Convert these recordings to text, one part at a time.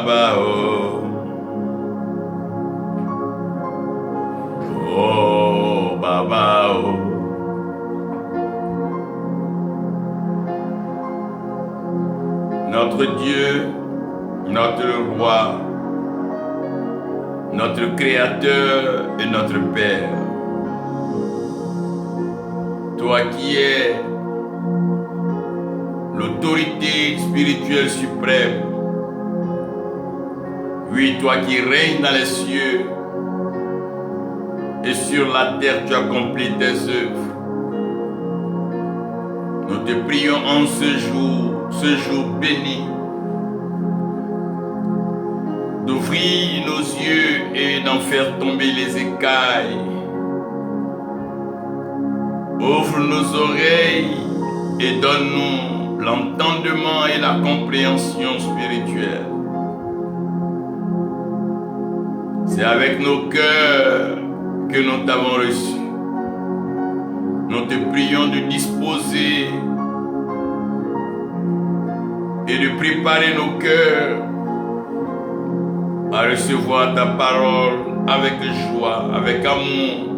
Baba, oh. Oh, Baba, oh. Notre Dieu, notre Roi, notre Créateur et notre Père. Toi qui es l'autorité spirituelle suprême. Oui, toi qui règnes dans les cieux et sur la terre, tu accomplis tes œuvres. Nous te prions en ce jour béni, d'ouvrir nos yeux et d'en faire tomber les écailles. Ouvre nos oreilles et donne-nous l'entendement et la compréhension spirituelle. C'est avec nos cœurs que nous t'avons reçu. Nous te prions de disposer et de préparer nos cœurs à recevoir ta parole avec joie, avec amour.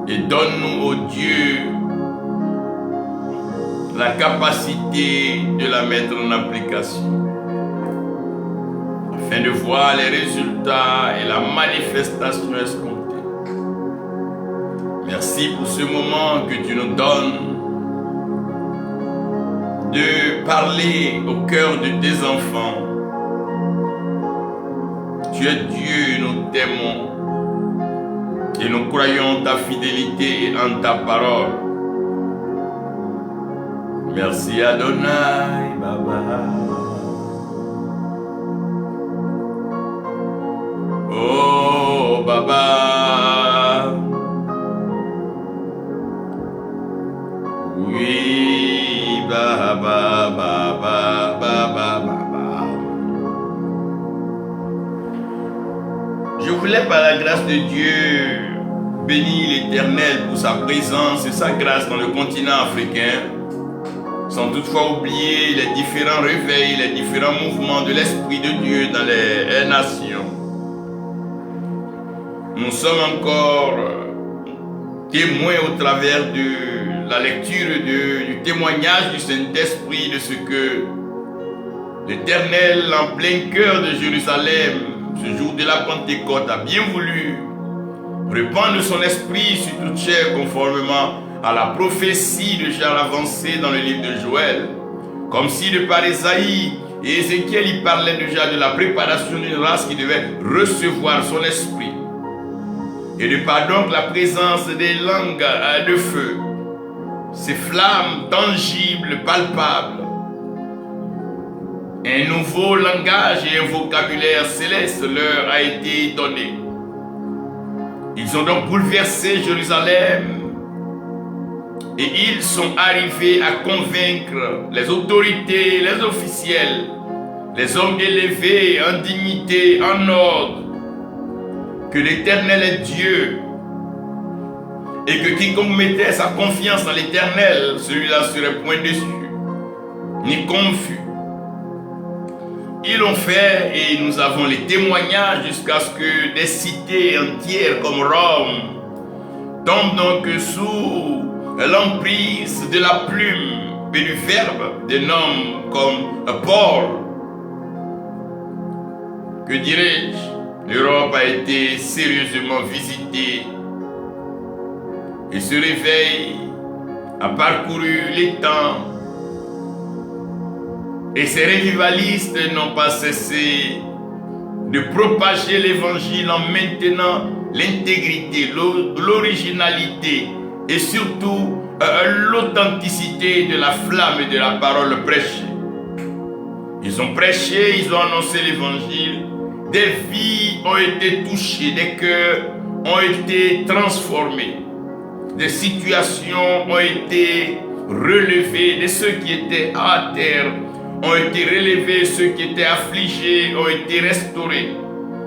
Et donne-nous, ô Dieu, la capacité de la mettre en application, afin de voir les résultats et la manifestation escomptée. Merci pour ce moment que tu nous donnes de parler au cœur de tes enfants. Tu es Dieu, nous t'aimons et nous croyons ta fidélité en ta parole. Merci Adonai, Baba. Oh, Baba. Oui, Baba, Baba, Baba, Baba. Je voulais par la grâce de Dieu bénir l'Éternel pour sa présence et sa grâce dans le continent africain, sans toutefois oublier les différents réveils, les différents mouvements de l'Esprit de Dieu dans les nations. Nous sommes encore témoins au travers de la lecture du témoignage du Saint-Esprit de ce que l'Éternel, en plein cœur de Jérusalem, ce jour de la Pentecôte, a bien voulu répandre son esprit sur toute chair conformément à la prophétie déjà avancée dans le livre de Joël. Comme si de par Ésaïe et Ézéchiel, il parlait déjà de la préparation d'une race qui devait recevoir son esprit. Et de par donc la présence des langues de feu, ces flammes tangibles, palpables, un nouveau langage et un vocabulaire céleste leur a été donné. Ils ont donc bouleversé Jérusalem et ils sont arrivés à convaincre les autorités, les officiels, les hommes élevés en dignité, en ordre, que l'Éternel est Dieu et que quiconque mettait sa confiance en l'Éternel, celui-là serait point déçu, ni confus. Ils l'ont fait et nous avons les témoignages jusqu'à ce que des cités entières comme Rome tombent donc sous l'emprise de la plume et du verbe d'un homme comme Paul. Que dirais-je? L'Europe a été sérieusement visitée et ce réveil a parcouru les temps. Et ces revivalistes n'ont pas cessé de propager l'évangile en maintenant l'intégrité, l'originalité et surtout l'authenticité de la flamme et de la parole prêchée. Ils ont prêché, ils ont annoncé l'évangile, des vies ont été touchées, des cœurs ont été transformés, des situations ont été relevées, de ceux qui étaient à terre ont été relevés, ceux qui étaient affligés ont été restaurés.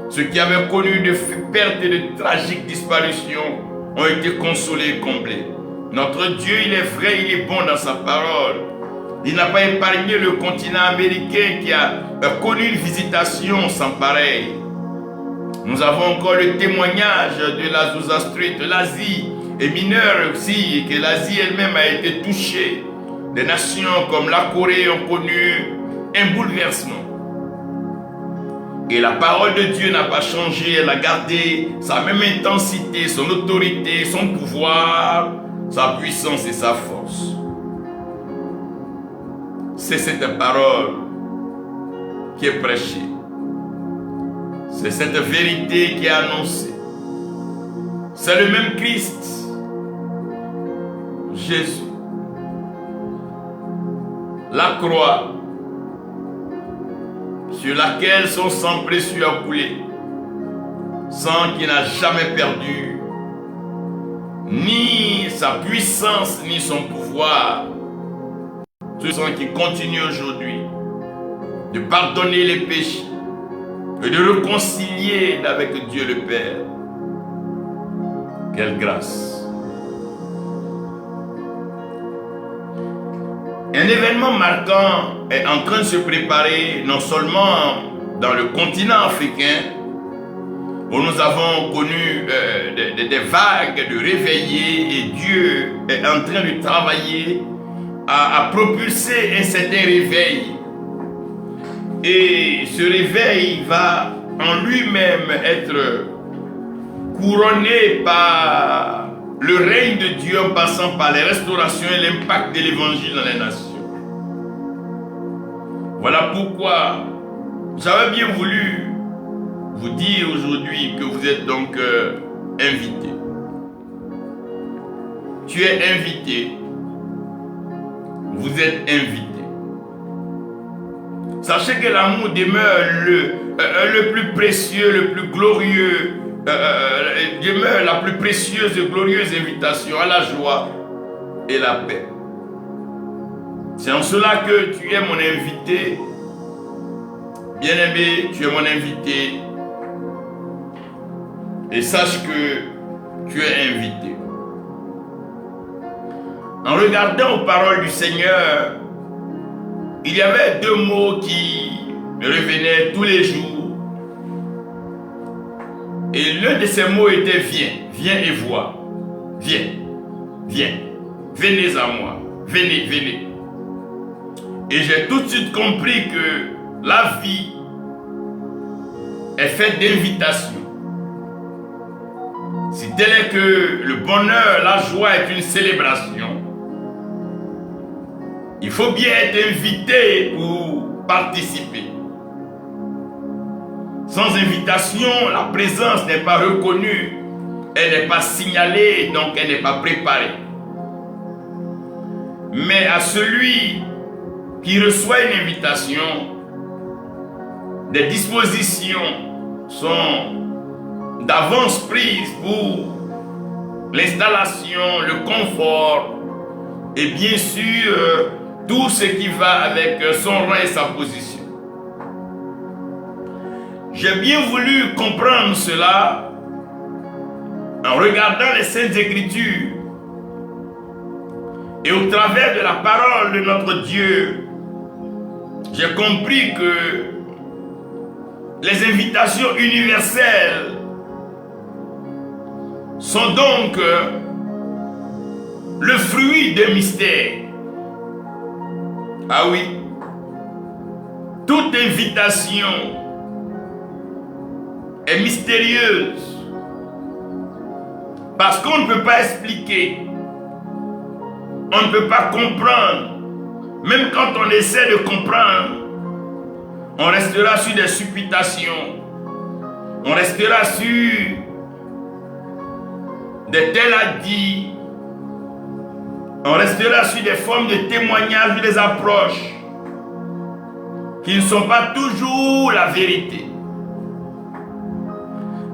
Ceux qui avaient connu de pertes et de tragiques disparitions ont été consolés et comblés. Notre Dieu, il est vrai, il est bon dans sa parole. Il n'a pas épargné le continent américain qui a connu une visitation sans pareil. Nous avons encore le témoignage de l'Azusa Street, de l'Asie est mineure aussi, et que l'Asie elle-même a été touchée. Des nations comme la Corée ont connu un bouleversement. Et la parole de Dieu n'a pas changé, elle a gardé sa même intensité, son autorité, son pouvoir, sa puissance et sa force. C'est cette parole qui est prêchée. C'est cette vérité qui est annoncée. C'est le même Christ, Jésus. La croix sur laquelle son sang précieux a coulé, sang qui n'a jamais perdu ni sa puissance ni son pouvoir, ce sang qui continue aujourd'hui de pardonner les péchés et de réconcilier avec Dieu le Père. Quelle grâce! Un événement marquant est en train de se préparer non seulement dans le continent africain, où nous avons connu des vagues de réveillés et Dieu est en train de travailler à propulser un certain réveil. Et ce réveil va en lui-même être couronné par le règne de Dieu en passant par les restaurations et l'impact de l'évangile dans les nations. Voilà pourquoi j'avais bien voulu vous dire aujourd'hui que vous êtes donc invité. Tu es invité. Vous êtes invité. Sachez que l'amour demeure le plus précieux, le plus glorieux, demeure la plus précieuse et glorieuse invitation à la joie et la paix. C'est en cela que tu es mon invité. Bien-aimé, tu es mon invité. Et sache que tu es invité. En regardant aux paroles du Seigneur, il y avait deux mots qui revenaient tous les jours. Et l'un de ces mots était viens, viens et vois. Viens, viens, venez à moi, venez, venez. Et j'ai tout de suite compris que la vie est faite d'invitation. Si tel est que le bonheur, la joie est une célébration, il faut bien être invité pour participer. Sans invitation, la présence n'est pas reconnue, elle n'est pas signalée, donc elle n'est pas préparée. Mais à celui qui reçoit une invitation, des dispositions sont d'avance prises pour l'installation, le confort et bien sûr tout ce qui va avec son rang et sa position. J'ai bien voulu comprendre cela en regardant les Saintes Écritures et au travers de la parole de notre Dieu. J'ai compris que les invitations universelles sont donc le fruit d'un mystère. Ah oui, toute invitation est mystérieuse parce qu'on ne peut pas expliquer, on ne peut pas comprendre. Même quand on essaie de comprendre, on restera sur des supputations, on restera sur des tels à dire, on restera sur des formes de témoignages, des approches qui ne sont pas toujours la vérité.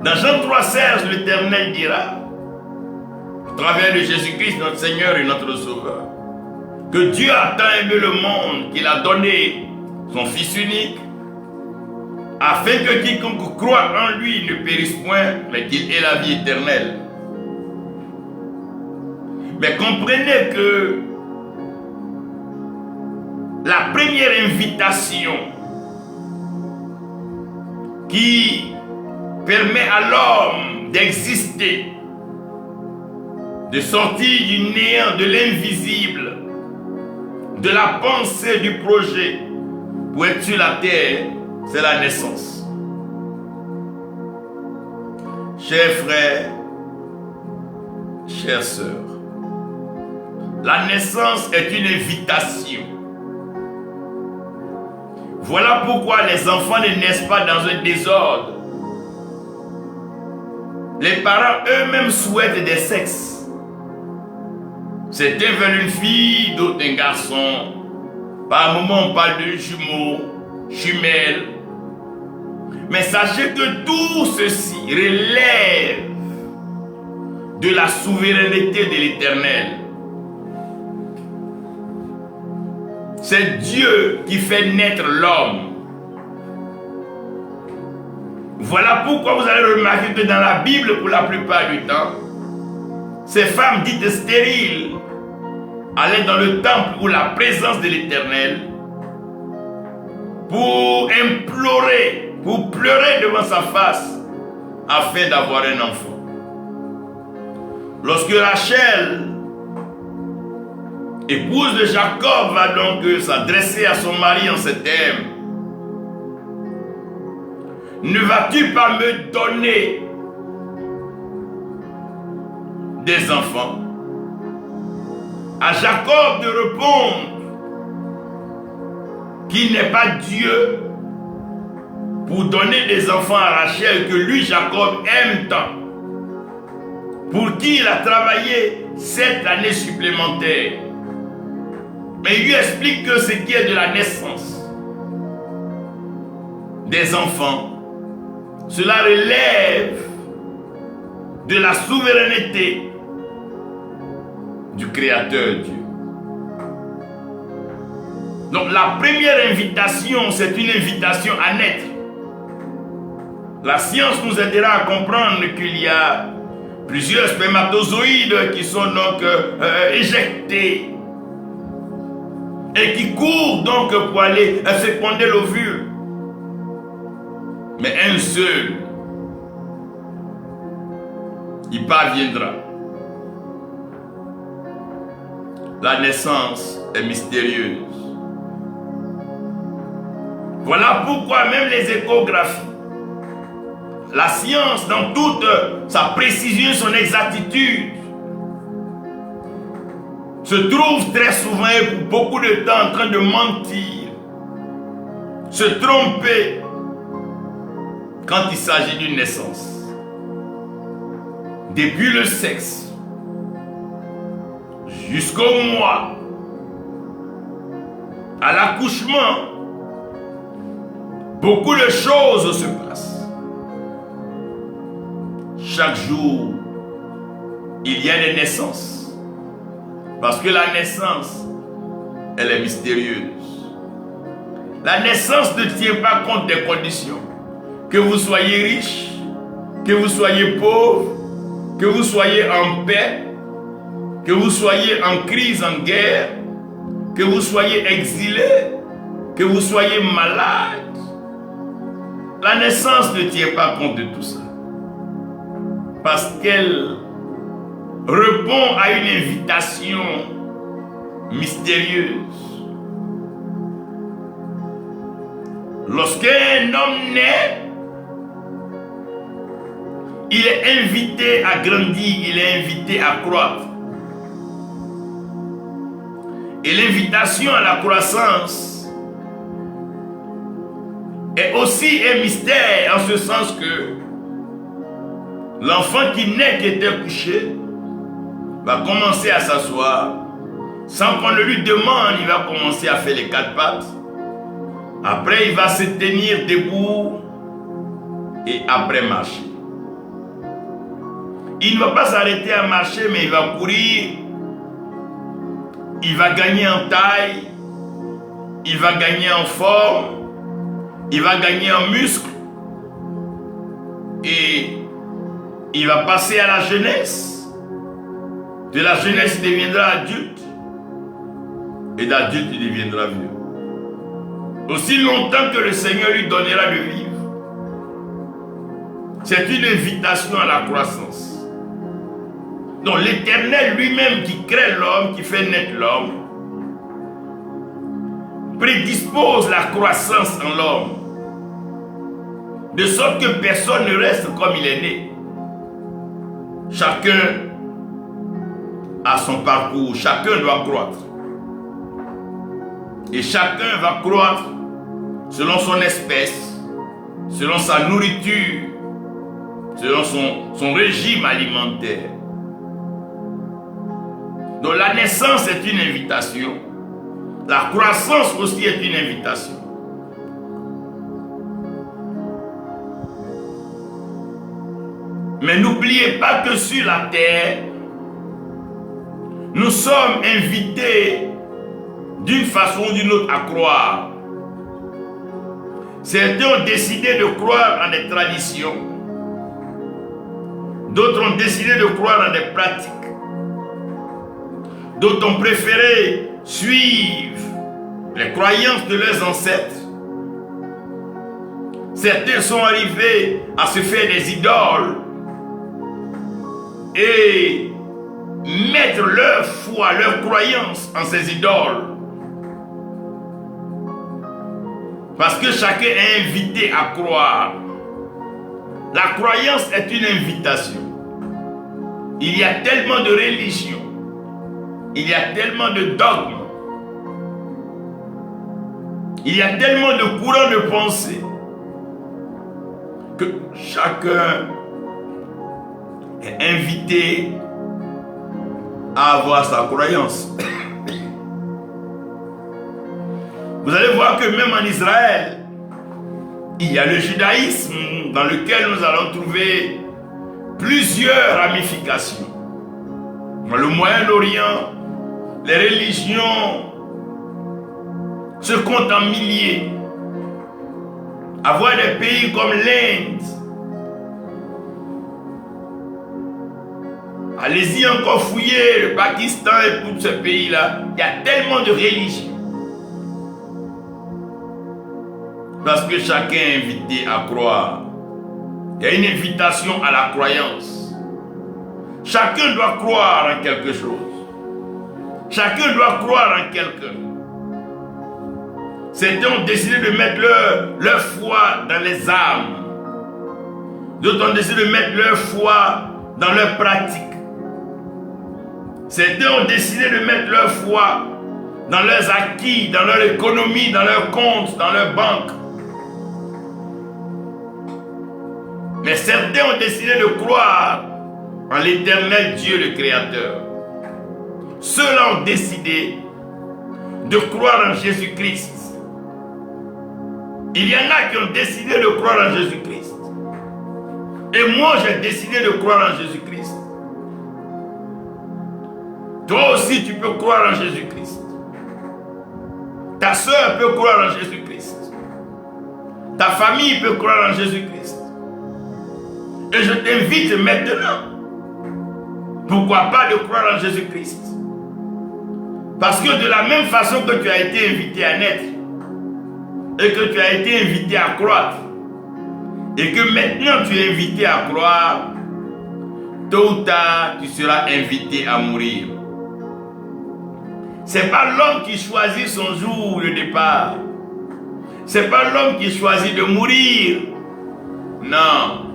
Dans Jean 3,16, l'Éternel dira, à travers de Jésus-Christ, notre Seigneur et notre Sauveur, que Dieu a tant aimé le monde qu'il a donné son Fils unique, afin que quiconque croit en lui ne périsse point, mais qu'il ait la vie éternelle. Mais comprenez que première invitation qui permet à l'homme d'exister, de sortir du néant, de l'invisible, de la pensée du projet pour être sur la terre, c'est la naissance. Chers frères, chères sœurs, la naissance est une invitation. Voilà pourquoi les enfants ne naissent pas dans un désordre. Les parents eux-mêmes souhaitent des sexes. Certains veulent une fille, d'autres un garçon. Par moments on parle de jumeaux, jumelles. Mais sachez que tout ceci relève de la souveraineté de l'Éternel. C'est Dieu qui fait naître l'homme. Voilà pourquoi vous allez remarquer que dans la Bible, pour la plupart du temps, ces femmes dites stériles allaient dans le temple ou la présence de l'Éternel pour implorer, pour pleurer devant sa face afin d'avoir un enfant. Lorsque Rachel, épouse de Jacob, va donc s'adresser à son mari en ces termes: ne vas-tu pas me donner des enfants? À Jacob de répondre qu'il n'est pas Dieu pour donner des enfants à Rachel que lui, Jacob, aime tant, pour qui il a travaillé 7 années supplémentaires. Mais il lui explique que ce qui est de la naissance des enfants, cela relève de la souveraineté du Créateur Dieu. Donc la première invitation, c'est une invitation à naître. La science nous aidera à comprendre qu'il y a plusieurs spermatozoïdes qui sont donc éjectés et qui courent donc pour aller féconder l'ovule. Mais un seul, il parviendra. La naissance est mystérieuse. Voilà pourquoi même les échographies, la science dans toute sa précision, son exactitude, se trouve très souvent et pour beaucoup de temps en train de mentir, se tromper quand il s'agit d'une naissance. Depuis le sexe jusqu'au mois, à l'accouchement, beaucoup de choses se passent. Chaque jour, il y a des naissances. Parce que la naissance, elle est mystérieuse. La naissance ne tient pas compte des conditions. Que vous soyez riche, que vous soyez pauvre, que vous soyez en paix, que vous soyez en crise, en guerre, que vous soyez exilé, que vous soyez malade. La naissance ne tient pas compte de tout ça. Parce qu'elle répond à une invitation mystérieuse. Lorsqu'un homme naît, il est invité à grandir, il est invité à croître. Et l'invitation à la croissance est aussi un mystère en ce sens que l'enfant qui naît, qui était couché, va commencer à s'asseoir. Sans qu'on ne lui demande, il va commencer à faire les 4 pattes. Après, il va se tenir debout et après marcher. Il ne va pas s'arrêter à marcher, mais il va courir. Il va gagner en taille. Il va gagner en forme. Il va gagner en muscle. Et il va passer à la jeunesse. De la jeunesse, il deviendra adulte. Et d'adulte, il deviendra vieux. aussi longtemps que le Seigneur lui donnera de vivre. C'est une invitation à la croissance. Donc l'Éternel lui-même qui crée l'homme, qui fait naître l'homme, prédispose la croissance en l'homme, de sorte que personne ne reste comme il est né. Chacun a son parcours, chacun doit croître. Et chacun va croître selon son espèce, selon sa nourriture, selon son régime alimentaire. Donc la naissance est une invitation. La croissance aussi est une invitation. Mais n'oubliez pas que sur la terre, nous sommes invités d'une façon ou d'une autre à croire. Certains ont décidé de croire en des traditions. D'autres ont décidé de croire en des pratiques. D'autres ont préféré suivre les croyances de leurs ancêtres. Certains sont arrivés à se faire des idoles et mettre leur foi, leur croyance en ces idoles. Parce que chacun est invité à croire. La croyance est une invitation. Il y a tellement de religions. Il y a tellement de dogmes. Il y a tellement de courants de pensée que chacun est invité à avoir sa croyance. Vous allez voir que même en Israël, il y a le judaïsme dans lequel nous allons trouver plusieurs ramifications. Dans le Moyen-Orient, les religions se comptent en milliers. Avoir des pays comme l'Inde, allez-y encore fouiller le Pakistan et tous ces pays-là, il y a tellement de religions. Parce que chacun est invité à croire. Il y a une invitation à la croyance. Chacun doit croire en quelque chose. Chacun doit croire en quelqu'un. Certains ont décidé de mettre leur foi dans les âmes. D'autres ont décidé de mettre leur foi dans leurs pratiques. Certains ont décidé de mettre leur foi dans leurs acquis, dans leur économie, dans leurs comptes, dans leurs banques. Mais certains ont décidé de croire en l'Éternel Dieu, le Créateur. Ceux-là ont décidé de croire en Jésus-Christ. Il y en a qui ont décidé de croire en Jésus-Christ. Et moi, j'ai décidé de croire en Jésus-Christ. Toi aussi, tu peux croire en Jésus-Christ. Ta soeur peut croire en Jésus-Christ. Ta famille peut croire en Jésus-Christ. Et je t'invite maintenant, pourquoi pas de croire en Jésus-Christ? Parce que de la même façon que tu as été invité à naître, et que tu as été invité à croître, et que maintenant tu es invité à croire, tôt ou tard, tu seras invité à mourir. Ce n'est pas l'homme qui choisit son jour de départ. Ce n'est pas l'homme qui choisit de mourir. Non.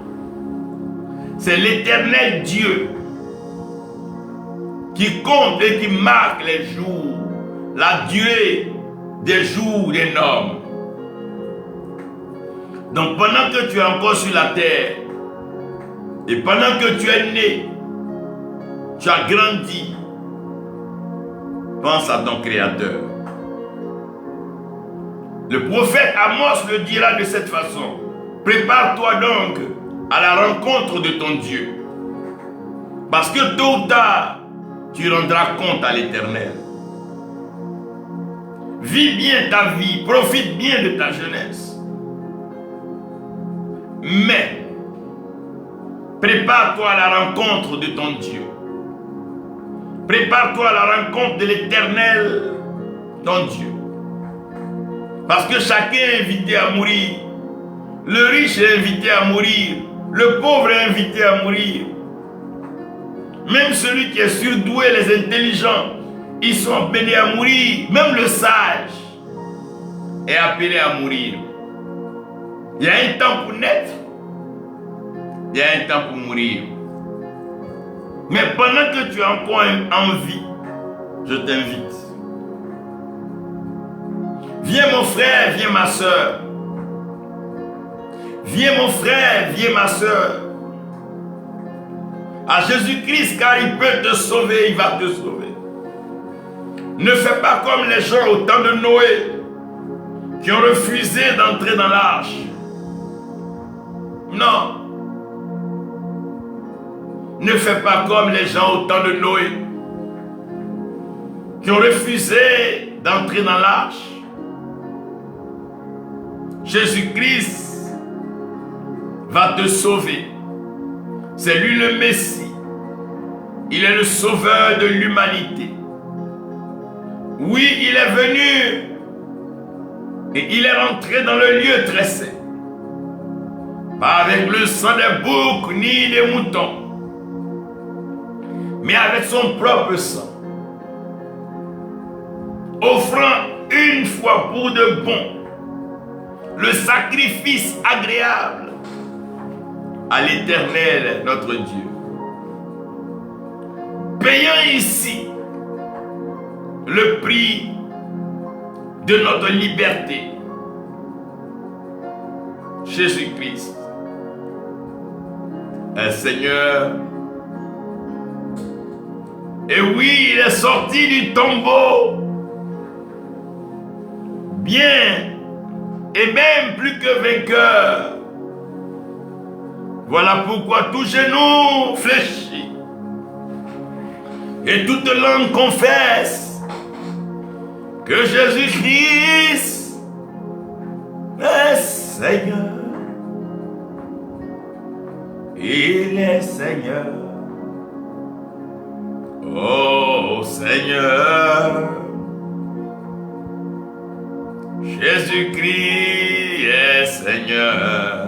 C'est l'Éternel Dieu qui compte et qui marque les jours, la durée des jours d'un homme. Donc pendant que tu es encore sur la terre, et pendant que tu es né, tu as grandi, pense à ton Créateur. Le prophète Amos le dira de cette façon: prépare-toi donc à la rencontre de ton Dieu, parce que tôt ou tard, tu rendras compte à l'Éternel. Vis bien ta vie, profite bien de ta jeunesse. Mais, prépare-toi à la rencontre de ton Dieu. Prépare-toi à la rencontre de l'Éternel, ton Dieu. Parce que chacun est invité à mourir. Le riche est invité à mourir. Le pauvre est invité à mourir. Même celui qui est surdoué, les intelligents, ils sont appelés à mourir. Même le sage est appelé à mourir. Il y a un temps pour naître. Il y a un temps pour mourir. Mais pendant que tu es encore en vie, je t'invite. Viens mon frère, viens ma soeur. Viens mon frère, viens ma soeur. À Jésus-Christ, car il peut te sauver, il va te sauver. Ne fais pas comme les gens au temps de Noé, qui ont refusé d'entrer dans l'arche. Non. Ne fais pas comme les gens au temps de Noé, qui ont refusé d'entrer dans l'arche. Jésus-Christ va te sauver. C'est lui le Messie. Il est le sauveur de l'humanité. Oui, il est venu et il est rentré dans le lieu très saint. Pas avec le sang des boucs ni des moutons, mais avec son propre sang. Offrant une fois pour de bon le sacrifice agréable à l'Éternel, notre Dieu. Payant ici le prix de notre liberté. Jésus-Christ est Seigneur. Et oui, il est sorti du tombeau. Bien, et même plus que vainqueur. Voilà pourquoi tout genou fléchit et toute langue confesse que Jésus-Christ est Seigneur. Il est Seigneur. Oh Seigneur, Jésus-Christ est Seigneur.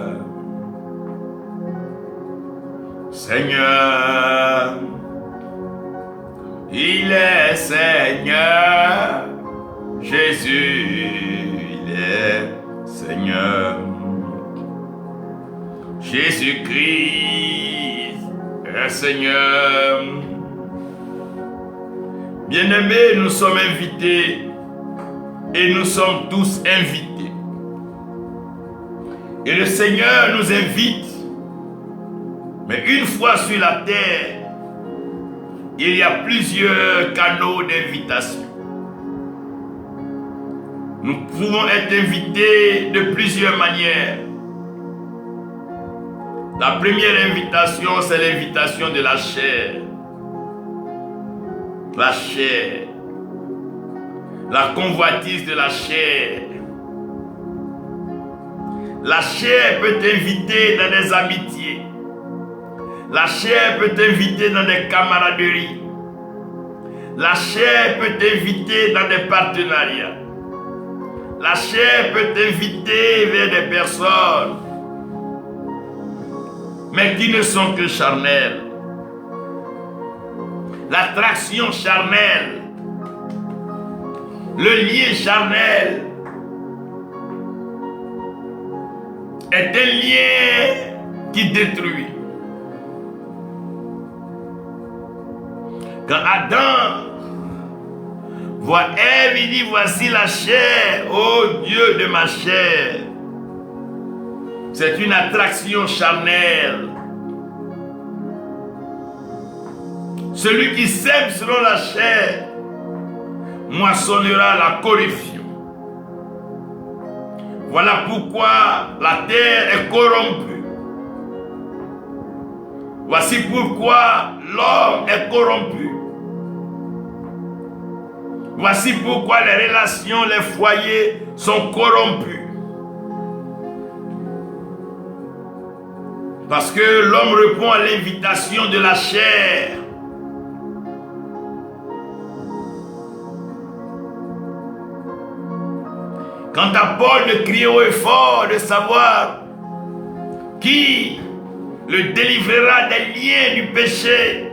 Seigneur, il est Seigneur. Jésus, il est Seigneur. Jésus-Christ est Seigneur. Bien-aimés, nous sommes invités et nous sommes tous invités. Et le Seigneur nous invite. Mais une fois sur la terre, il y a plusieurs canaux d'invitation. Nous pouvons être invités de plusieurs manières. La première invitation, c'est l'invitation de la chair. La chair. La convoitise de la chair. La chair peut t'inviter dans des amitiés. La chair peut t'inviter dans des camaraderies. La chair peut t'inviter dans des partenariats. La chair peut t'inviter vers des personnes, mais qui ne sont que charnelles. L'attraction charnelle, le lien charnel est un lien qui détruit. Quand Adam voit Ève, il dit, voici la chair, ô Dieu de ma chair. C'est une attraction charnelle. Celui qui sème selon la chair moissonnera la corruption. Voilà pourquoi la terre est corrompue. Voici pourquoi l'homme est corrompu. Voici pourquoi les relations, les foyers sont corrompus. Parce que l'homme répond à l'invitation de la chair. Quant à Paul de crier haut et fort, de savoir qui le délivrera des liens du péché.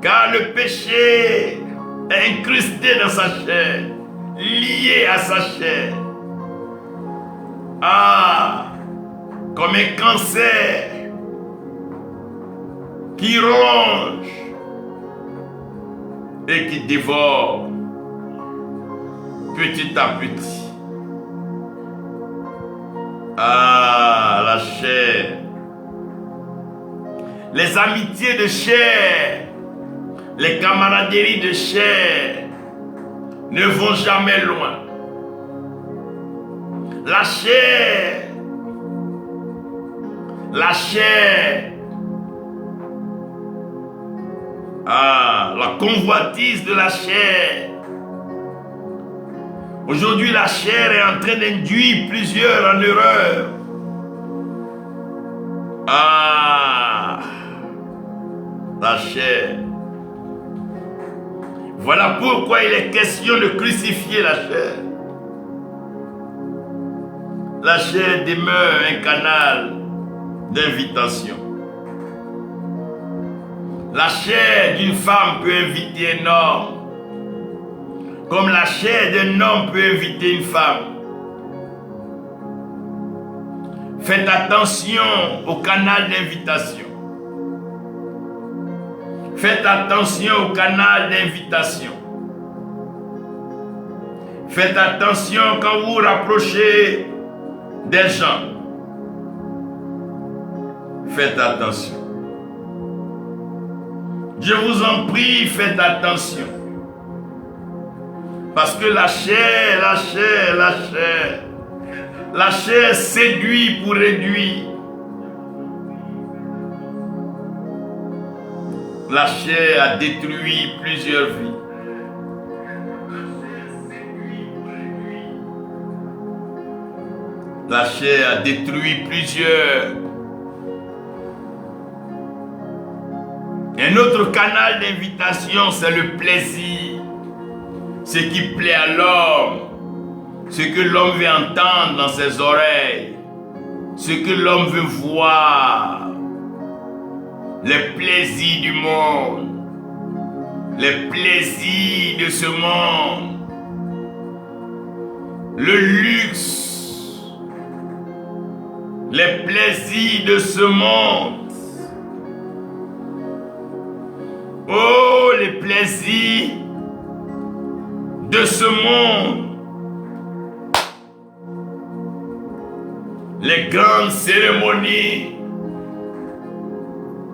Car le péché est incrusté dans sa chair, lié à sa chair. Ah, comme un cancer qui ronge et qui dévore petit à petit. Ah, la chair. Les amitiés de chair, les camaraderies de chair ne vont jamais loin. La chair, la convoitise de la chair. Aujourd'hui, la chair est en train d'induire plusieurs en erreur. Ah, la chair. Voilà pourquoi il est question de crucifier la chair. La chair demeure un canal d'invitation. La chair d'une femme peut inviter un homme, comme la chair d'un homme peut inviter une femme. Faites attention au canal d'invitation. Faites attention au canal d'invitation. Faites attention quand vous vous rapprochez des gens. Faites attention. Je vous en prie, faites attention. Parce que la chair séduit pour réduire. La chair a détruit plusieurs vies. La chair a détruit plusieurs. Un autre canal d'invitation, c'est le plaisir. Ce qui plaît à l'homme. Ce que l'homme veut entendre dans ses oreilles. Ce que l'homme veut voir. Les plaisirs du monde. Les plaisirs de ce monde. Le luxe. Les plaisirs de ce monde. Oh, les plaisirs de ce monde. Les grandes cérémonies,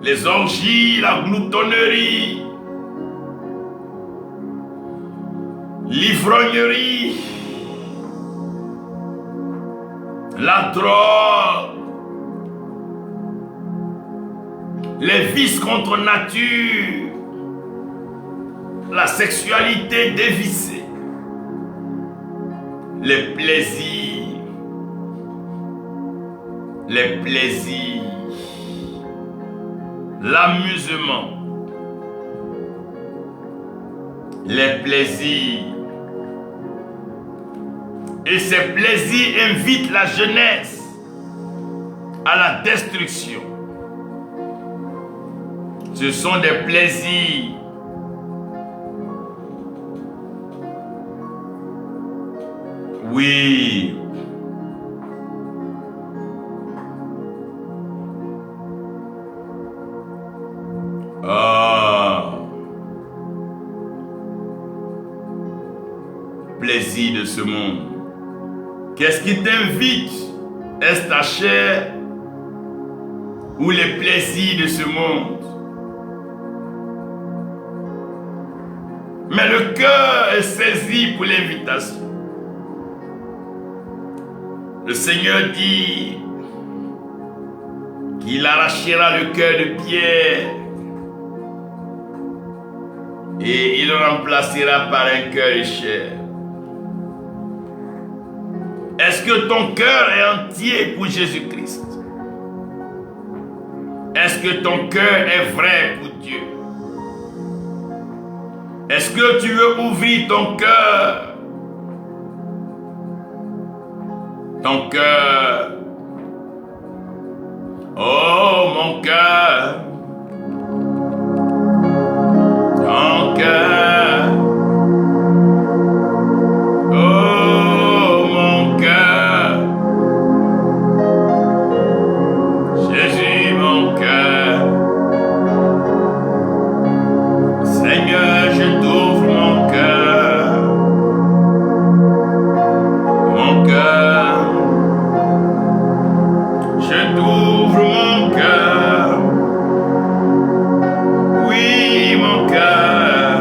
les orgies, la gloutonnerie, l'ivrognerie, la drogue, les vices contre nature, la sexualité dévissée, les plaisirs, l'amusement, les plaisirs. Et ces plaisirs invitent la jeunesse à la destruction. Ce sont des plaisirs oui. Plaisir de ce monde. Qu'est-ce qui t'invite? Est-ce ta chair ou les plaisirs de ce monde? Mais le cœur est saisi pour l'invitation. Le Seigneur dit qu'il arrachera le cœur de pierre et il le remplacera par un cœur de chair. Est-ce que ton cœur est entier pour Jésus-Christ? Est-ce que ton cœur est vrai pour Dieu? Est-ce que tu veux ouvrir ton cœur ton cœur. Oh mon cœur, ton cœur. Oh mon cœur, Jésus mon cœur. Seigneur, je t'ouvre mon cœur. Mon cœur, je t'ouvre mon cœur. Oui, mon cœur,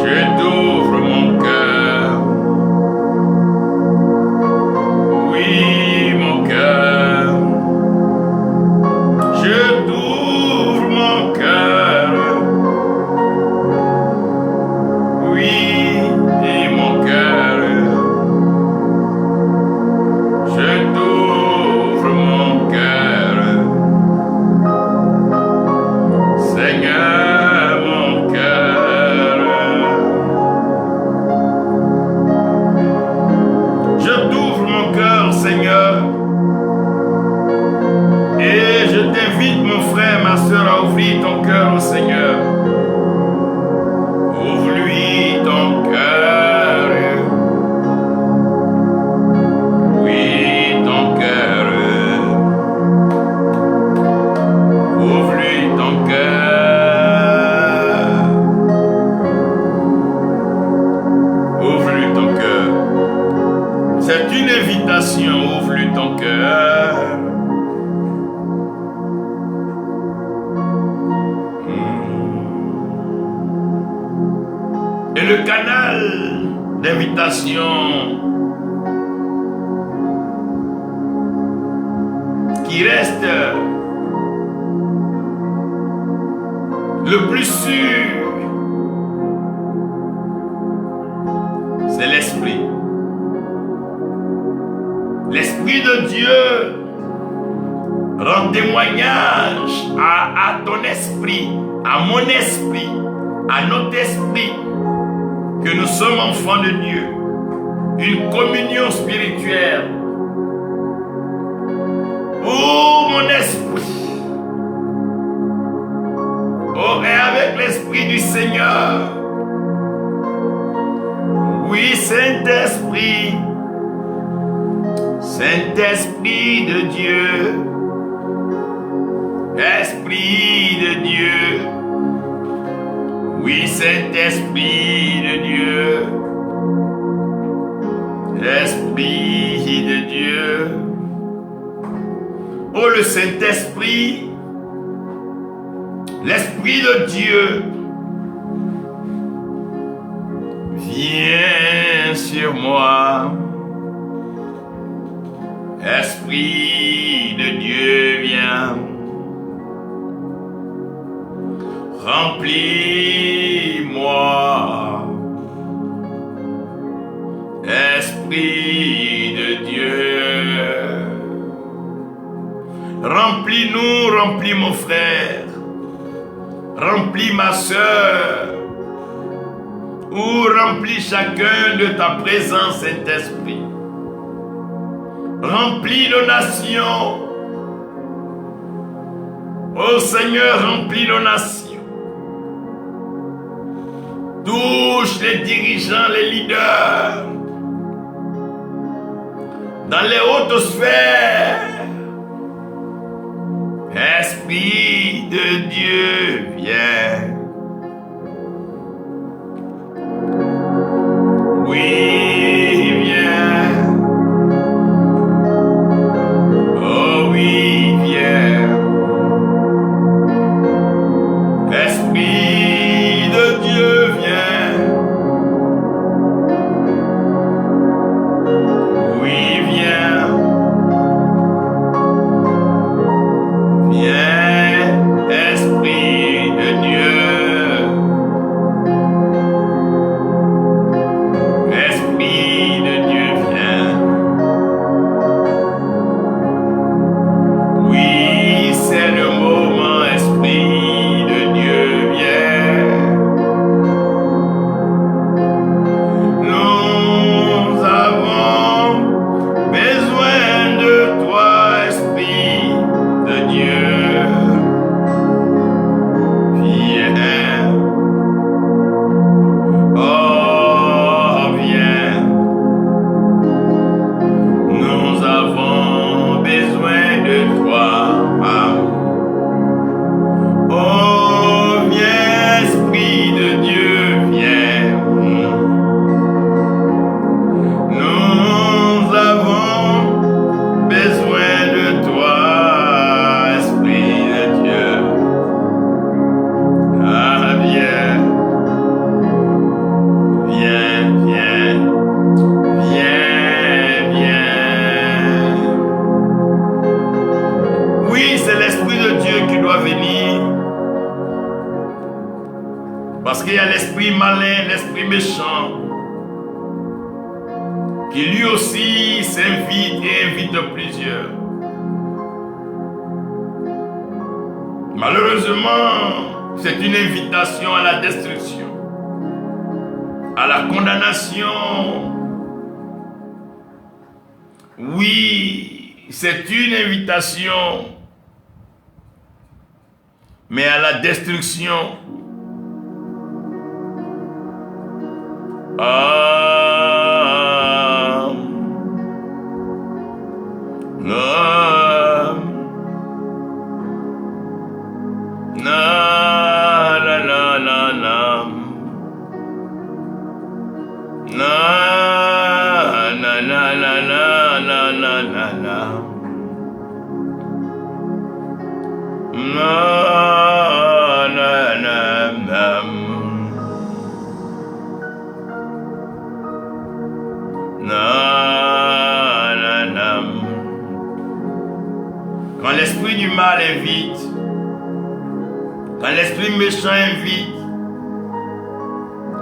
je t'ouvre mon cœur. Oui, mon cœur, je t'ouvre mon cœur. Oui, et mon cœur, je t'ouvre mon cœur. Seigneur, mon cœur, je t'ouvre mon cœur, Seigneur. Et je t'invite, mon frère, ma soeur, à ouvrir ton cœur au Seigneur. Ouvre-lui ton cœur. Oui, ton cœur. Ouvre-lui ton cœur. Ouvre-lui ton cœur. C'est une invitation. Ouvre-lui ton cœur. Et le canal d'invitation qui reste le plus sûr, c'est l'Esprit. L'Esprit de Dieu rend témoignage à ton esprit, à mon esprit, à notre esprit, que nous sommes enfants de Dieu. Une communion spirituelle. Oh mon esprit. Oh, et avec l'Esprit du Seigneur. Oui, Saint-Esprit. Saint-Esprit de Dieu. Esprit de Dieu. Oui, Saint-Esprit de Dieu. Esprit de Dieu. Oh, le Saint-Esprit, l'Esprit de Dieu, viens sur moi. Esprit de Dieu, viens. Remplis-moi. Esprit de Dieu. Remplis-nous, remplis mon frère. Remplis ma soeur. Ou remplis chacun de ta présence, Saint-Esprit. Remplis nos nations. Ô Seigneur, remplis nos nations. Touche les dirigeants, les leaders. Dans les hautes sphères. Esprit de Dieu, viens. Oui, viens. Oh oui, viens. Esprit de Dieu, viens. Oui, viens. Viens, Esprit de Dieu. méchant qui lui aussi s'invite et invite plusieurs. Malheureusement, c'est une invitation à la destruction, à la condamnation. Oui, c'est une invitation, mais à la destruction. Quand l'esprit du mal invite, quand l'esprit méchant invite,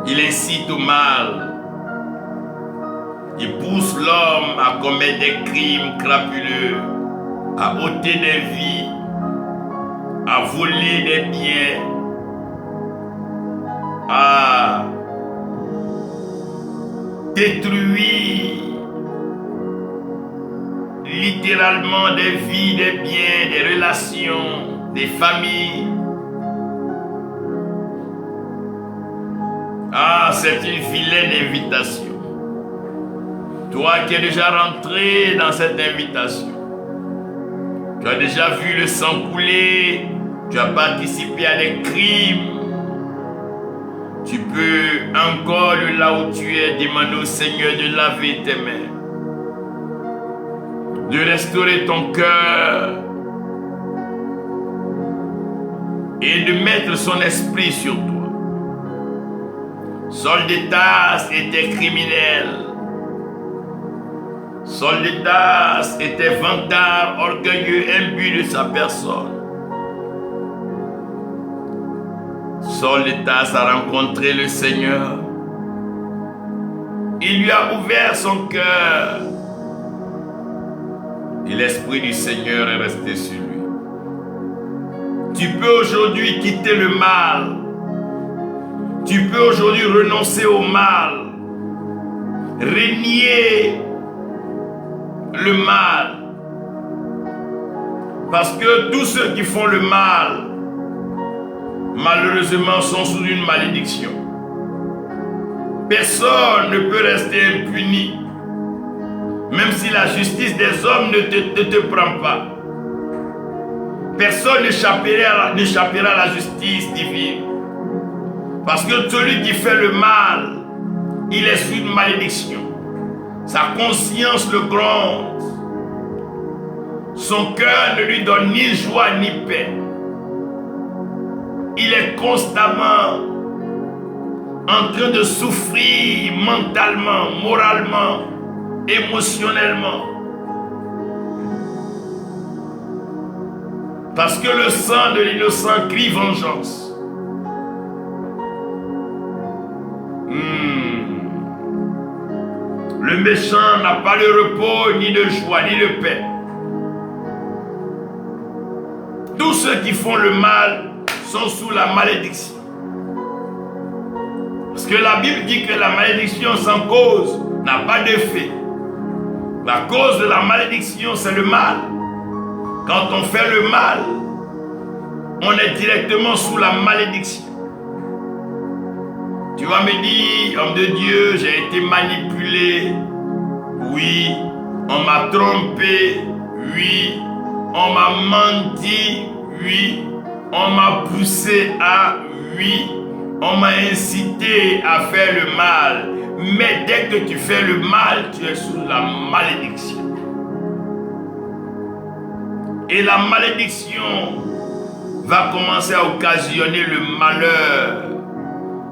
il incite au mal. Il pousse l'homme à commettre des crimes crapuleux, à ôter des vies, à voler des biens, à détruire littéralement des vies, des biens, des relations, des familles. Ah, c'est une vilaine invitation. Toi qui es déjà rentré dans cette invitation, tu as déjà vu le sang couler, tu as participé à des crimes. Tu peux encore, là où tu es, demander au Seigneur de laver tes mains, de restaurer ton cœur et de mettre son esprit sur toi. Saul de Tarse était criminel. Saul de Tarse était vantard, orgueilleux, imbu de sa personne. Saul de Tarse a rencontré le Seigneur. Il lui a ouvert son cœur. Et l'Esprit du Seigneur est resté sur lui. Tu peux aujourd'hui quitter le mal. Tu peux aujourd'hui renoncer au mal. Renier le mal. Parce que tous ceux qui font le mal, malheureusement, sont sous une malédiction. Personne ne peut rester impuni. Même si la justice des hommes ne te prend pas. Personne n'échappera à la justice divine. Parce que celui qui fait le mal, il est sous une malédiction. Sa conscience le gronde. Son cœur ne lui donne ni joie ni paix. Il est constamment en train de souffrir mentalement, moralement, émotionnellement. Parce que le sang de l'innocent crie vengeance. Le méchant n'a pas de repos, ni de joie, ni de paix. Tous ceux qui font le mal sont sous la malédiction. Parce que la Bible dit que la malédiction sans cause n'a pas d'effet. La cause de la malédiction, c'est le mal. Quand on fait le mal, on est directement sous la malédiction. Tu vas me dire, homme de Dieu, j'ai été manipulé. Oui, on m'a trompé. Oui, on m'a menti. Oui, on m'a poussé à. Oui, on m'a incité à faire le mal. Mais dès que tu fais le mal, tu es sous la malédiction. Et la malédiction va commencer à occasionner le malheur.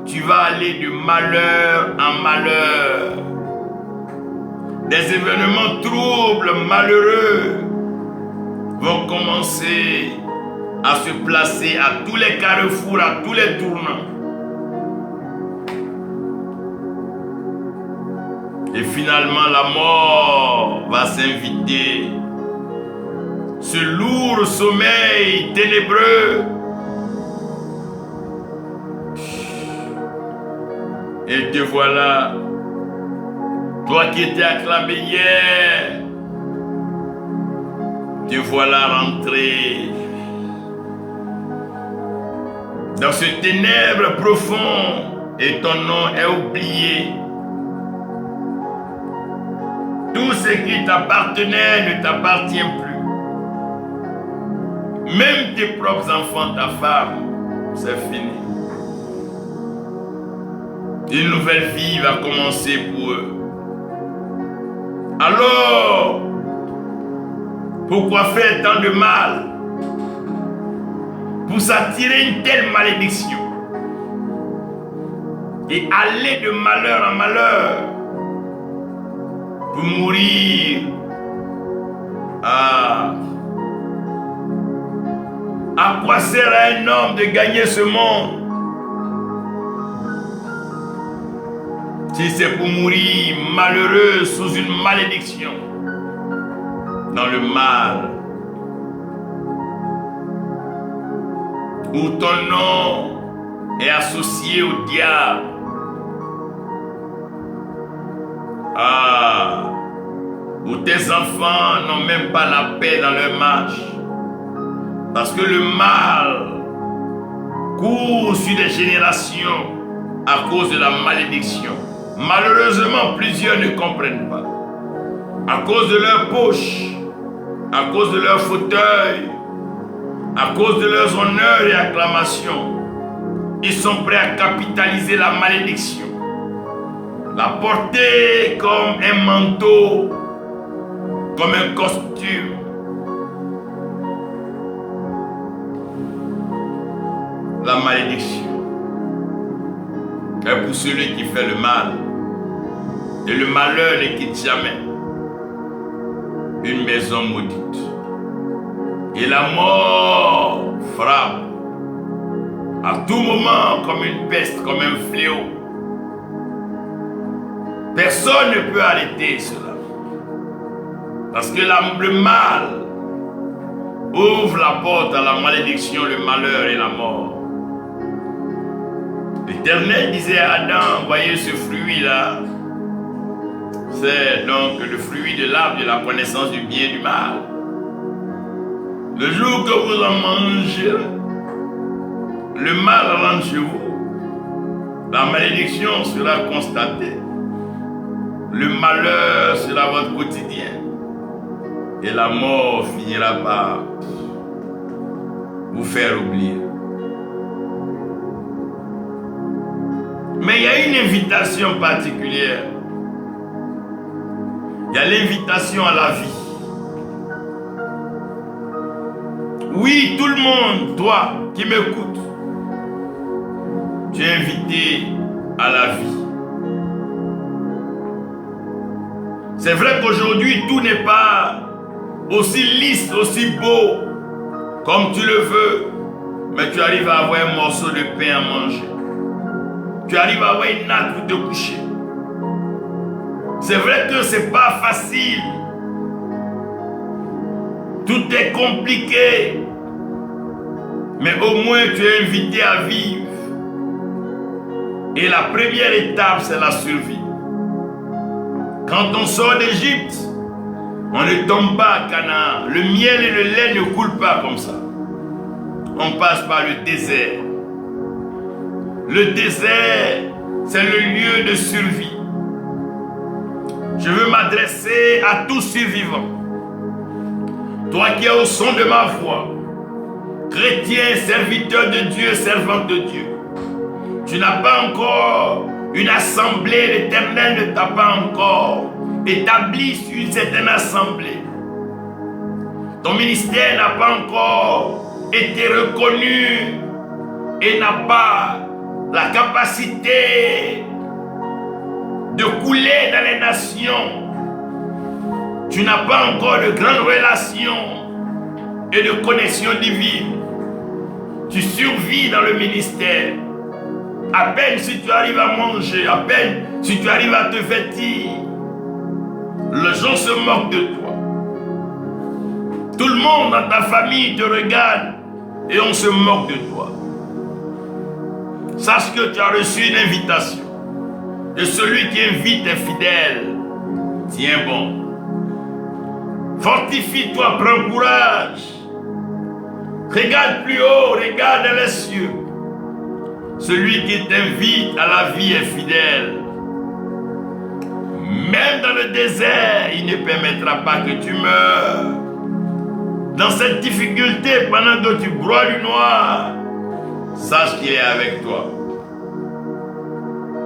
Tu vas aller de malheur en malheur. Des événements troubles, malheureux vont commencer à se placer à tous les carrefours, à tous les tournants. Et finalement, la mort va s'inviter. Ce lourd sommeil ténébreux. Et te voilà, toi qui étais acclamé hier, te voilà rentré dans ce ténèbre profond et ton nom est oublié. Tout ce qui t'appartenait ne t'appartient plus. Même tes propres enfants, ta femme, c'est fini. Une nouvelle vie va commencer pour eux. Alors, pourquoi faire tant de mal pour s'attirer une telle malédiction et aller de malheur en malheur pour mourir? À quoi sert à un homme de gagner ce monde si c'est pour mourir malheureux sous une malédiction, dans le mal, où ton nom est associé au diable? Où tes enfants n'ont même pas la paix dans leur marche, parce que le mal court sur des générations à cause de la malédiction. Malheureusement, plusieurs ne comprennent pas. À cause de leur poche, à cause de leur fauteuil, à cause de leurs honneurs et acclamations, ils sont prêts à capitaliser la malédiction, la porter comme un manteau, comme un costume. La malédiction est pour celui qui fait le mal. Et le malheur ne quitte jamais une maison maudite. Et la mort frappe à tout moment comme une peste, comme un fléau. Personne ne peut arrêter cela. Parce que le mal ouvre la porte à la malédiction, le malheur et la mort. L'Éternel disait à Adam, voyez ce fruit-là, c'est donc le fruit de l'arbre de la connaissance du bien et du mal. Le jour que vous en mangerez, le mal rentre chez vous, la malédiction sera constatée, le malheur sera votre quotidien, et la mort finira par vous faire oublier. Mais il y a une invitation particulière. Il y a l'invitation à la vie. Oui, tout le monde, toi qui m'écoutes, tu es invité à la vie. C'est vrai qu'aujourd'hui, tout n'est pas aussi lisse, aussi beau comme tu le veux, mais tu arrives à avoir un morceau de pain à manger. Tu arrives à avoir une natte pour te coucher. C'est vrai que ce n'est pas facile. Tout est compliqué. Mais au moins tu es invité à vivre. Et la première étape, c'est la survie. Quand on sort d'Égypte, on ne tombe pas à Canaan. Le miel et le lait ne coulent pas comme ça. On passe par le désert. Le désert, c'est le lieu de survie. Je veux m'adresser à tout survivant. Toi qui es au son de ma voix, chrétien, serviteur de Dieu, servante de Dieu. Tu n'as pas encore une assemblée, l'Éternel ne t'a pas encore établi sur une certaine assemblée. Ton ministère n'a pas encore été reconnu et n'a pas la capacité de couler dans les nations. Tu n'as pas encore de grandes relations et de connexion divine. Tu survis dans le ministère. À peine si tu arrives à manger, à peine si tu arrives à te vêtir, Les gens se moquent de toi. Tout le monde dans ta famille te regarde et on se moque de toi. Sache que tu as reçu une invitation. Et celui qui invite est fidèle. Tiens bon. Fortifie-toi, prends courage. Regarde plus haut, regarde dans les cieux. Celui qui t'invite à la vie est fidèle. Même dans le désert, il ne permettra pas que tu meurs. Dans cette difficulté, pendant que tu broies du noir, sache qu'il est avec toi.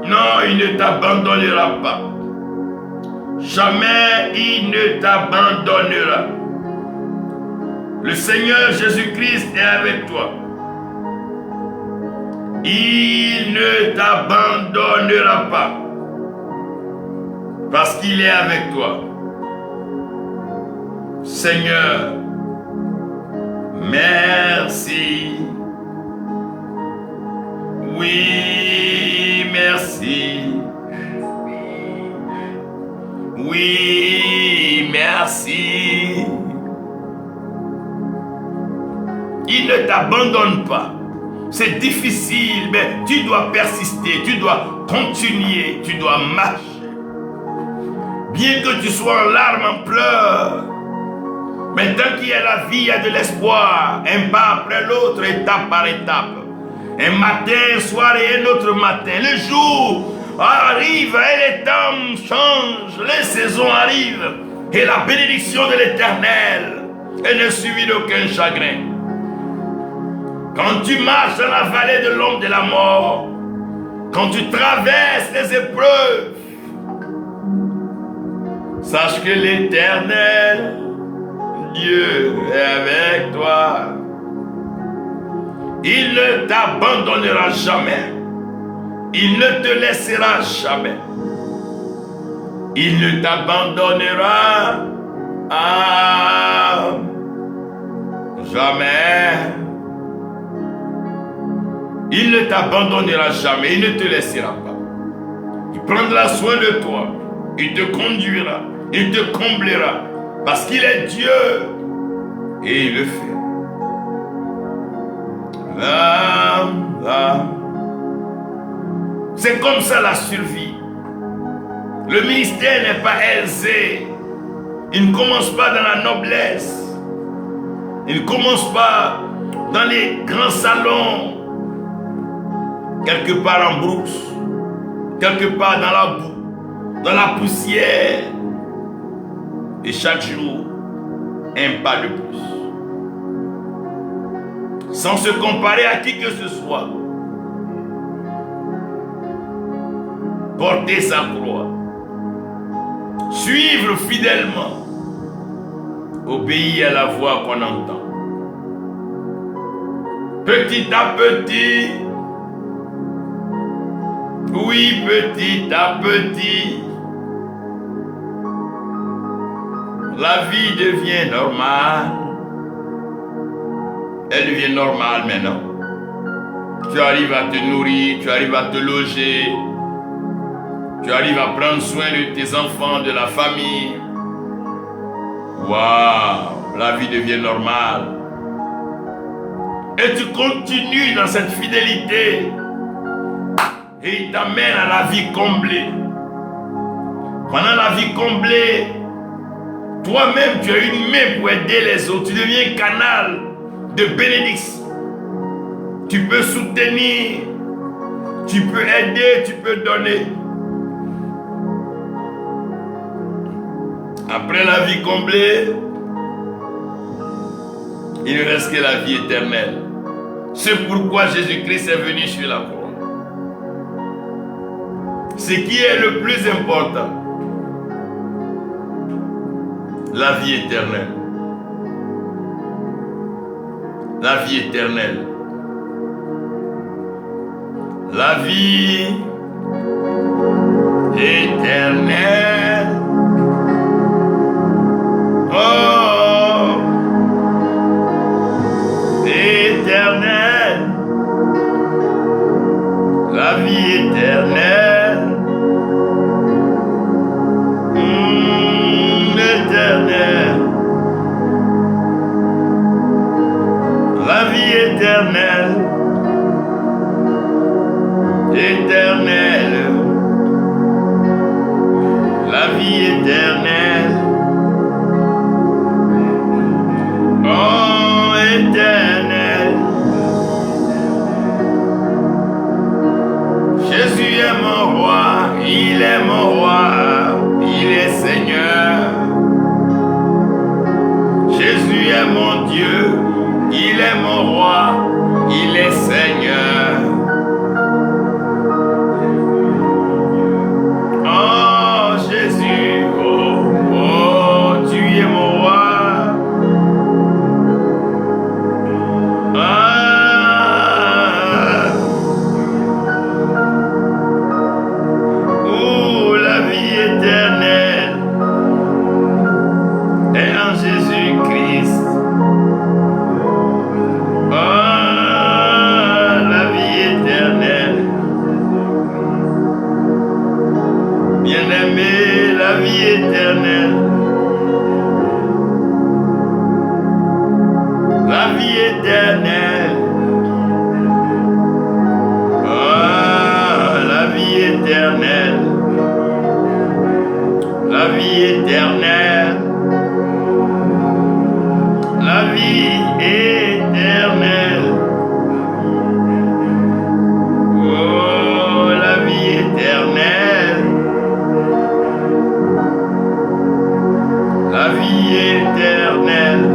Non, il ne t'abandonnera pas. Jamais il ne t'abandonnera. Le Seigneur Jésus-Christ est avec toi. Il ne t'abandonnera pas. Parce qu'il est avec toi. Seigneur, merci. Oui, merci. Oui, merci. Il ne t'abandonne pas. C'est difficile, mais tu dois persister, tu dois continuer, tu dois marcher. Bien que tu sois en larmes, en pleurs, mais tant qu'il y a la vie, il y a de l'espoir. Un pas après l'autre, étape par étape. Un matin, un soir et un autre matin. Le jour arrive et les temps changent, les saisons arrivent. Et la bénédiction de l'Éternel est suivie d'aucun chagrin. Quand tu marches dans la vallée de l'ombre de la mort, quand tu traverses les épreuves, sache que l'Éternel, Dieu, est avec toi. Il ne t'abandonnera jamais. Il ne te laissera jamais. Il ne t'abandonnera jamais. Il ne t'abandonnera jamais. Il ne te laissera pas. Il prendra soin de toi. Il te conduira. Il te comblera. Parce qu'il est Dieu. Et il le fait. C'est comme ça la survie. Le ministère n'est pas aisé. Il ne commence pas dans la noblesse. Il ne commence pas dans les grands salons. Quelque part en brousse. Quelque part dans la boue. Dans la poussière. Et chaque jour, un pas de plus. Sans se comparer à qui que ce soit. Porter sa croix. Suivre fidèlement. Obéir à la voix qu'on entend. Petit à petit. Oui, petit à petit. La vie devient normale. Elle devient normale maintenant. Tu arrives à te nourrir, tu arrives à te loger. Tu arrives à prendre soin de tes enfants, de la famille. Waouh, la vie devient normale. Et tu continues dans cette fidélité. Et il t'amène à la vie comblée. Pendant la vie comblée, toi-même tu as une main pour aider les autres. Tu deviens canal de bénédiction. Tu peux soutenir, tu peux aider, tu peux donner. Après la vie comblée, il ne reste que la vie éternelle. C'est pourquoi Jésus-Christ est venu sur la croix. Ce qui est le plus important, la vie éternelle. La vie éternelle. La vie éternelle. Oh, éternelle. La vie éternelle. vie éternelle. Oh, éternel. Jésus est mon roi, il est mon roi, il est Seigneur. Jésus est mon Dieu, il est mon roi, il est Seigneur. Oh Jésus, oh, tu es mon roi. La vie éternelle est en Jésus-Christ. La vie éternelle. Bien-aimé, la vie éternelle. La vie éternelle. La vie éternelle. La vie éternelle. La vie éternelle. Oh, la vie éternelle. La vie éternelle.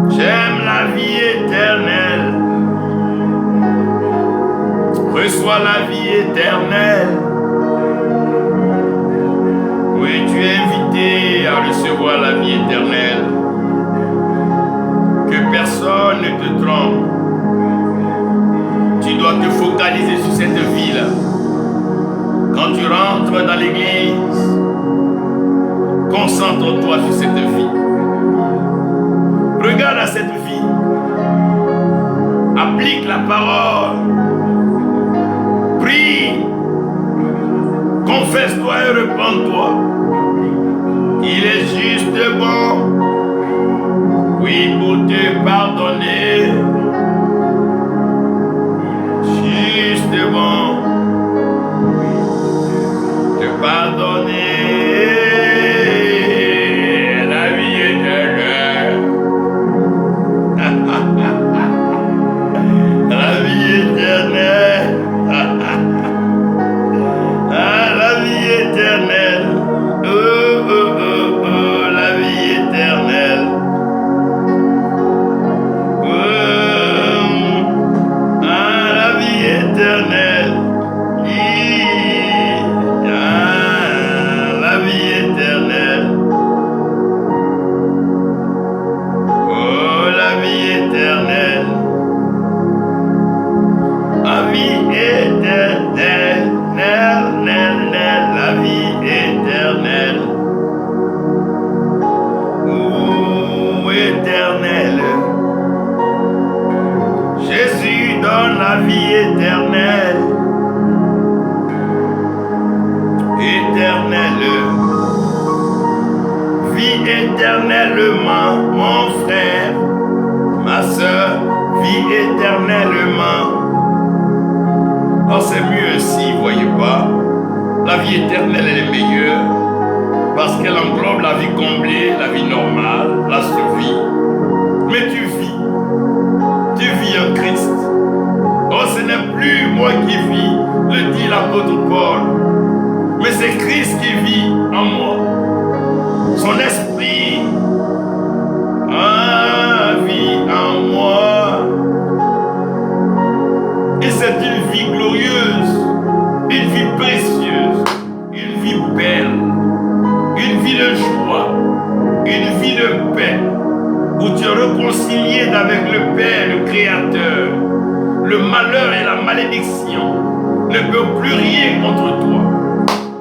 J'aime la vie éternelle. Reçois la vie éternelle. Oui, tu es invité à recevoir la vie éternelle. Que personne ne te trompe. Tu dois te focaliser sur cette vie-là. Quand tu rentres dans l'église, concentre-toi sur cette vie. Regarde à cette vie. Applique la parole. Prie. Confesse-toi et repens-toi. Il est juste bon. Oui, pour te pardonner. Juste bon. Te pardonner. La vie éternelle. La vie éternelle. La vie éternelle. La vie éternelle. La vie éternelle. La vie éternelle. Oh, la vie éternelle. La vie éternelle. La vie éternelle. Oh, éternelle. Jésus donne la vie éternelle. Éternelle. Vie éternellement, mon frère, ma soeur, vie éternellement. Oh, c'est mieux ainsi, voyez pas. La vie éternelle, elle est meilleure parce qu'elle englobe la vie comblée, la vie normale, la survie. Mais tu vis en Christ. Oh, ce n'est plus moi qui vis, le dit l'apôtre Paul, mais c'est Christ qui vit en moi. Son esprit vit en moi. Et c'est une vie glorieuse, une vie précieuse, une vie belle, une vie de joie, une vie de paix, où tu es réconcilié avec le Père, le Créateur. Le malheur et la malédiction ne peuvent plus rien contre toi.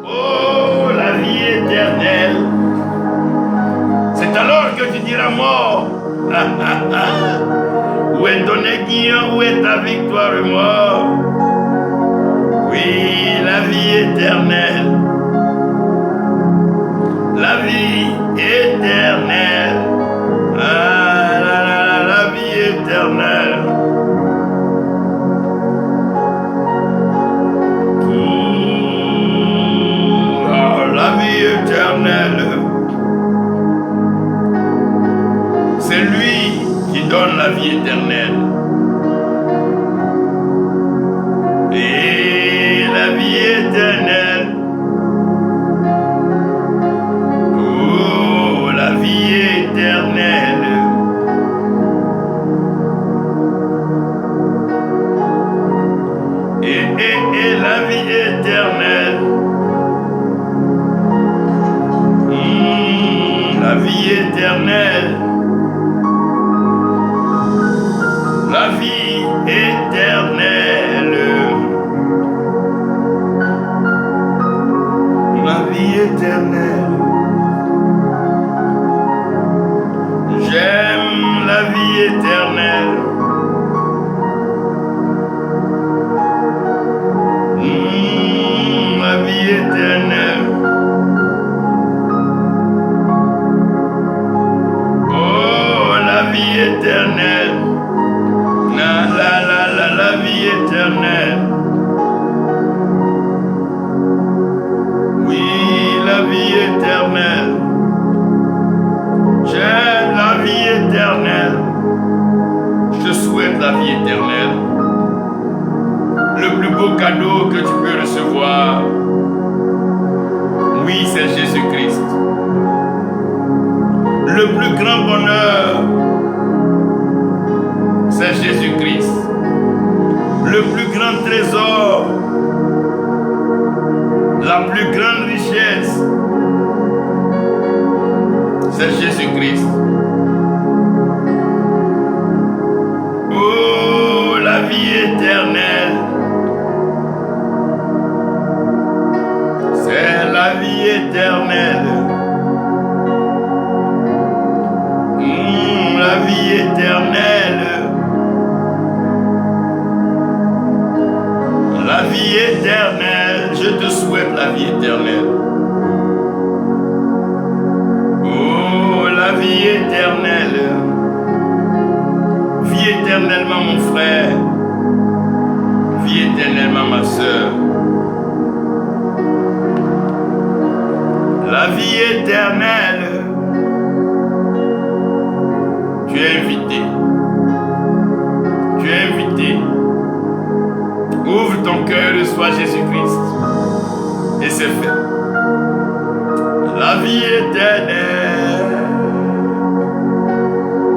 Oh, la vie éternelle. C'est alors que tu diras mort. Où est ton aiguillon, où est ta victoire mort? Oui, la vie éternelle. La vie éternelle. La vie éternelle. éternelle. Et la vie éternelle. Oh, la vie éternelle. Et la vie éternelle. La vie éternelle. La vie éternelle. La vie éternelle. J'aime la vie éternelle. La vie éternelle. Oh, la vie éternelle. La vie éternelle. Oui, la vie éternelle. J'aime la vie éternelle. Je souhaite la vie éternelle. Le plus beau cadeau que tu peux recevoir, oui, c'est Jésus-Christ. Le plus grand bonheur, c'est Jésus-Christ. Le plus grand trésor, la plus grande richesse, c'est Jésus-Christ. Oh, la vie éternelle. C'est la vie éternelle. La vie éternelle. La vie éternelle. Je te souhaite la vie éternelle. Oh, la vie éternelle. Vis éternellement mon frère. Vis éternellement ma soeur. La vie éternelle. Tu es invité. Tu es invité. Ouvre ton cœur, reçois Jésus-Christ. Et c'est fait. La vie éternelle.